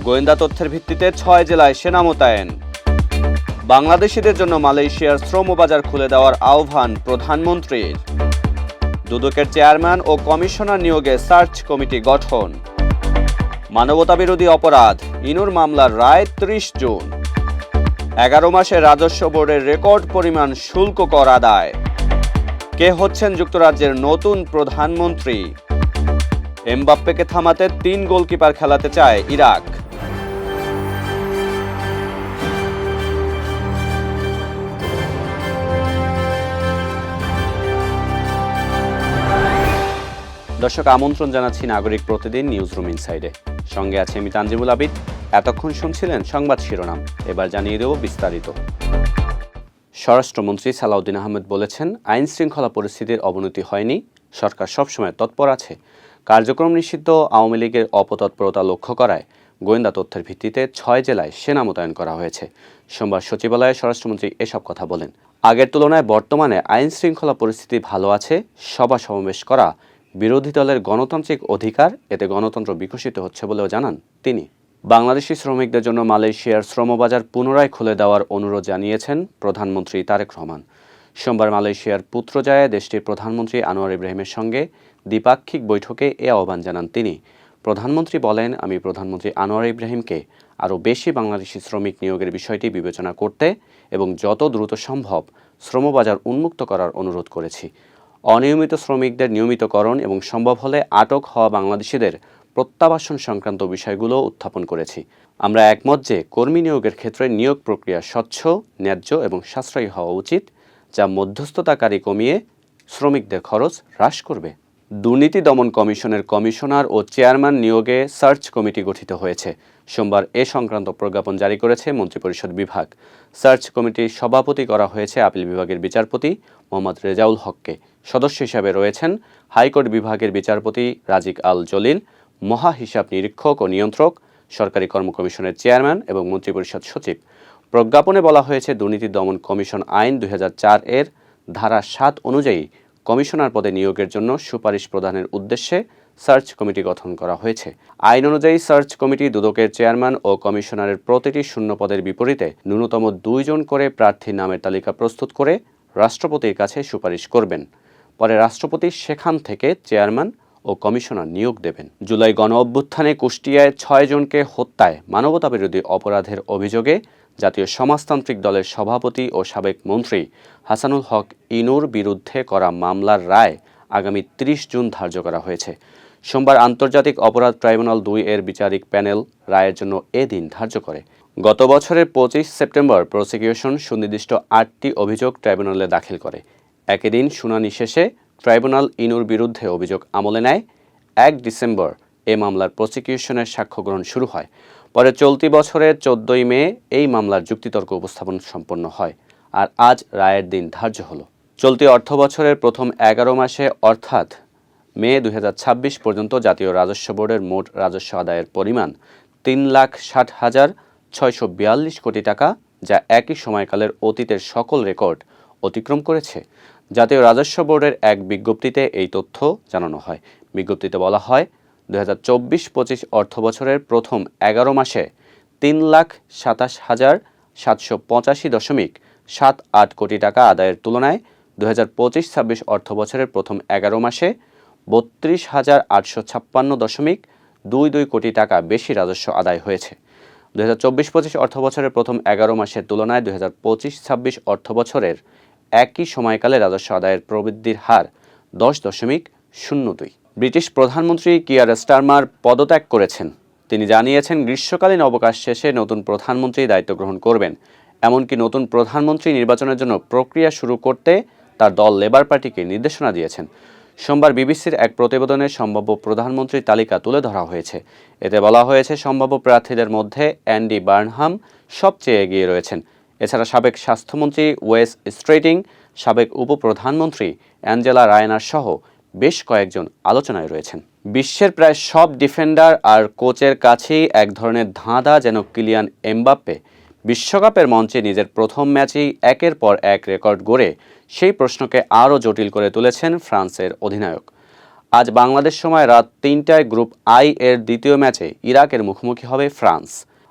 গোয়েন্দা তথ্যের ভিত্তিতে ৬ জেলায় সেনা মোতায়েন। বাংলাদেশিদের জন্য মালয়েশিয়ার শ্রমবাজার খুলে দেওয়ার আহ্বান প্রধানমন্ত্রীর। দুদকের চেয়ারম্যান ও কমিশনার নিয়োগে সার্চ কমিটি গঠন। মানবতাবিরোধী অপরাধ ইনুর মামলার রায় ৩০ জুন। ১১ মাসে রাজস্ব বোর্ডের রেকর্ড পরিমাণ শুল্ক কর আদায়। কে হচ্ছেন যুক্তরাজ্যের নতুন প্রধানমন্ত্রী? এমবাপ্পেকে থামাতে ৩ গোলকিপার খেলাতে চায় ইরাক। দর্শক, আমন্ত্রণ জানাচ্ছি নাগরিক প্রতিদিন নিউজরুম ইনসাইডে। সঙ্গে আছে আমি তানজিমুল আবিদ। এতক্ষণ শুনছিলেন সংবাদ শিরোনাম, এবার জানিয়ে দেব বিস্তারিত। স্বরাষ্ট্রমন্ত্রী সালাউদ্দিন আহমেদ বলেছেন, আইন শৃঙ্খলা পরিস্থিতির অবনতি হয়নি, সরকার সবসময় তৎপর আছে। কার্যক্রম নিষিদ্ধ আওয়ামী লীগের অপতৎপরতা লক্ষ্য করায় গোয়েন্দা তথ্যের ভিত্তিতে ৬ জেলায় সেনা মোতায়েন করা হয়েছে। সোমবার সচিবালয়ে স্বরাষ্ট্রমন্ত্রী এসব কথা বলেন। আগের তুলনায় বর্তমানে আইন শৃঙ্খলা পরিস্থিতি ভালো আছে। সভা সমাবেশ করা বিরোধী দলের গণতান্ত্রিক অধিকার, এতে গণতন্ত্র বিকশিত হচ্ছে বলেও জানান তিনি। বাংলাদেশি শ্রমিকদের জন্য মালয়েশিয়ার শ্রমবাজার পুনরায় খুলে দেওয়ার অনুরোধ জানিয়েছেন প্রধানমন্ত্রী তারেক রহমান। সোমবার মালয়েশিয়ার পুত্রজায়ায় দেশটির প্রধানমন্ত্রী আনোয়ার ইব্রাহিমের সঙ্গে দ্বিপাক্ষিক বৈঠকে এ আহ্বান জানান তিনি। প্রধানমন্ত্রী বলেন, আমি প্রধানমন্ত্রী আনোয়ার ইব্রাহিমকে আরও বেশি বাংলাদেশি শ্রমিক নিয়োগের বিষয়টি বিবেচনা করতে এবং যত দ্রুত সম্ভব শ্রমবাজার উন্মুক্ত করার অনুরোধ করেছি। অনিয়মিত শ্রমিকদের নিয়মিতকরণ এবং সম্ভব হলে আটক হওয়া বাংলাদেশিদের প্রত্যাবাসন সংক্রান্ত বিষয়গুলো উত্থাপন করেছি। আমরা একমত যে কর্মী নিয়োগের ক্ষেত্রে নিয়োগ প্রক্রিয়া স্বচ্ছ, ন্যায্য এবং সাশ্রয়ী হওয়া উচিত, যা মধ্যস্থতাকারী কমিয়ে শ্রমিকদের খরচ হ্রাস করবে। দুর্নীতি দমন কমিশনের কমিশনার ও চেয়ারম্যান নিয়োগে সার্চ কমিটি গঠিত হয়েছে। সোমবার এ সংক্রান্ত প্রজ্ঞাপন জারি করেছে মন্ত্রিপরিষদ বিভাগ। সার্চ কমিটির সভাপতি করা হয়েছে আপিল বিভাগের বিচারপতি মোহাম্মদ রেজাউল হককে। সদস্য হিসাবে রয়েছেন হাইকোর্ট বিভাগের বিচারপতি রাজিক আল জলিল, মহা হিসাব নিরীক্ষক ও নিয়ন্ত্রক, সরকারি কর্ম কমিশনের চেয়ারম্যান এবং মন্ত্রিপরিষদ সচিব। প্রজ্ঞাপনে বলা হয়েছে, দুর্নীতি দমন কমিশন আইন ২০০৪ এর ধারা ৭ অনুযায়ী কমিশনার পদে নিয়োগের জন্য সুপারিশ প্রদানের উদ্দেশ্যে সার্চ কমিটি গঠন করা হয়েছে। আইন অনুযায়ী সার্চ কমিটি দুদকের চেয়ারম্যান ও কমিশনারের প্রতিটি শূন্য পদের বিপরীতে ন্যূনতম ২ জন করে প্রার্থীর নামের তালিকা প্রস্তুত করে রাষ্ট্রপতির কাছে সুপারিশ করবেন। পরে রাষ্ট্রপতি সেখান থেকে চেয়ারম্যান ও কমিশনার নিয়োগ দেবেন। জুলাই গণ অভ্যুত্থানে কুষ্টিয়ায় ৬ জনকে হত্যায় মানবতাবিরোধী অপরাধের অভিযোগে জাতীয় সমাজতান্ত্রিক দলের সভাপতি ও সাবেক মন্ত্রী হাসানুল হক ইনুর বিরুদ্ধে করা মামলার রায় আগামী ৩০ জুন ধার্য করা হয়েছে। সোমবার আন্তর্জাতিক অপরাধ ট্রাইব্যুনাল ২ এর বিচারিক প্যানেল রায়ের জন্য এ দিন ধার্য করে। গত বছরের ২৫ সেপ্টেম্বর প্রসিকিউশন সুনির্দিষ্ট ৮টি অভিযোগ ট্রাইব্যুনালে দাখিল করে। একই দিন শুনানি শেষে ট্রাইব্যুনাল ইনুর বিরুদ্ধে অভিযোগ আমলে নেয়। ১ ডিসেম্বর এ মামলার প্রসিকিউশনের সাক্ষ্য গ্রহণ শুরু হয়। পরে চলতি বছরের ১৪ই মে এই মামলার যুক্তিতর্ক উপস্থাপন সম্পন্ন হয়, আর আজ রায়ের দিন ধার্য হলো। চলতি অর্থ বছরের প্রথম ১১ মাসে অর্থাৎ মে ২০২৬ পর্যন্ত জাতীয় রাজস্ব বোর্ডের মোট রাজস্ব আদায়ের পরিমাণ ৩,৬০,৬৪২ কোটি টাকা, যা একই সময়কালের অতীতের সকল রেকর্ড অতিক্রম করেছে। জাতীয় রাজস্ব বোর্ডের এক বিজ্ঞপ্তিতে এই তথ্য জানানো হয়। বিজ্ঞপ্তিতে বলা হয়, ২০২৪-২৫ অর্থ বছরের প্রথম ১১ মাসে ৩,২৭,৭৮৫.৭৮ কোটি টাকা আদায়ের তুলনায় ২০২৫-২৬ অর্থ বছরের প্রথম ১১ মাসে ৩২,৮৫৬.২২ কোটি টাকা বেশি রাজস্ব আদায় হয়েছে। ২০২৪-২৫ অর্থ বছরের প্রথম ১১ মাসের তুলনায় ২০২৫-২৬ অর্থ বছরের একই সময়কালে রাজস্ব আদায়ের প্রবৃদ্ধির হার 10.02। ব্রিটিশ প্রধানমন্ত্রী কিয়ার স্টারমার পদত্যাগ করেছেন। তিনি জানিয়েছেন, গ্রীষ্মকালীন অবকাশ শেষে নতুন প্রধানমন্ত্রী দায়িত্ব গ্রহণ করবেন। এমনকি নতুন প্রধানমন্ত্রী নির্বাচনের জন্য প্রক্রিয়া শুরু করতে তার দল লেবার পার্টিকে নির্দেশনা দিয়েছেন। সোমবার বিবিসির এক প্রতিবেদনে সম্ভাব্য প্রধানমন্ত্রীর তালিকা তুলে ধরা হয়েছে। এতে বলা হয়েছে, সম্ভাব্য প্রার্থীদের মধ্যে অ্যান্ডি বার্নহাম সবচেয়ে এগিয়ে রয়েছেন। এছাড়া সাবেক স্বাস্থ্যমন্ত্রী ওয়েস স্ট্রেটিং, সাবেক উপপ্রধানমন্ত্রী অ্যাঞ্জেলা রায়নার সহ বেশ কয়েকজন আলোচনায় রয়েছেন। বিশ্বের প্রায় সব ডিফেন্ডার আর কোচের কাছেই এক ধরনের ধাঁধা যেন কিলিয়ান এমবাপ্পে বিশ্বকাপের মঞ্চে নিজের প্রথম ম্যাচেই একের পর এক রেকর্ড গড়ে সেই প্রশ্নকে আরও জটিল করে তুলেছেন ফ্রান্সের অধিনায়ক। আজ বাংলাদেশ সময় রাত ৩টায় গ্রুপ আই এর দ্বিতীয় ম্যাচে ইরাকের মুখোমুখি হবে ফ্রান্স।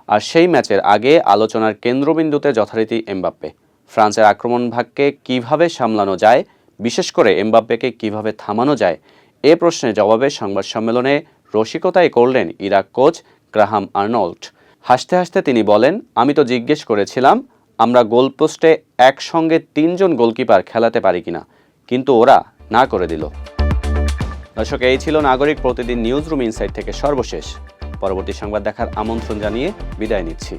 আর সেই ম্যাচের আগে আলোচনার কেন্দ্রবিন্দুতে যথারীতি এমবাপ্পে। ফ্রান্সের আক্রমণ ভাগকে কিভাবে সামলানো যায়, বিশেষ করে এমবাপ্পেকে কিভাবে থামানো যায়, এ প্রশ্নের জবাবে সংবাদ সম্মেলনে রসিকতাই করলেন ইরাক কোচ গ্রাহাম আর্নল্ড। হাসতে হাসতে তিনি বলেন, আমি তো জিজ্ঞেস করেছিলাম আমরা গোলপোস্টে একসঙ্গে ৩ জন গোলকিপার খেলাতে পারি কিনা, কিন্তু ওরা না করে দিল। দর্শক, এই ছিল নাগরিক প্রতিদিন নিউজ রুম ইনসাইট থেকে সর্বশেষ। পরবর্তী সংবাদ দেখার আমন্ত্রণ জানিয়ে বিদায় নিচ্ছি।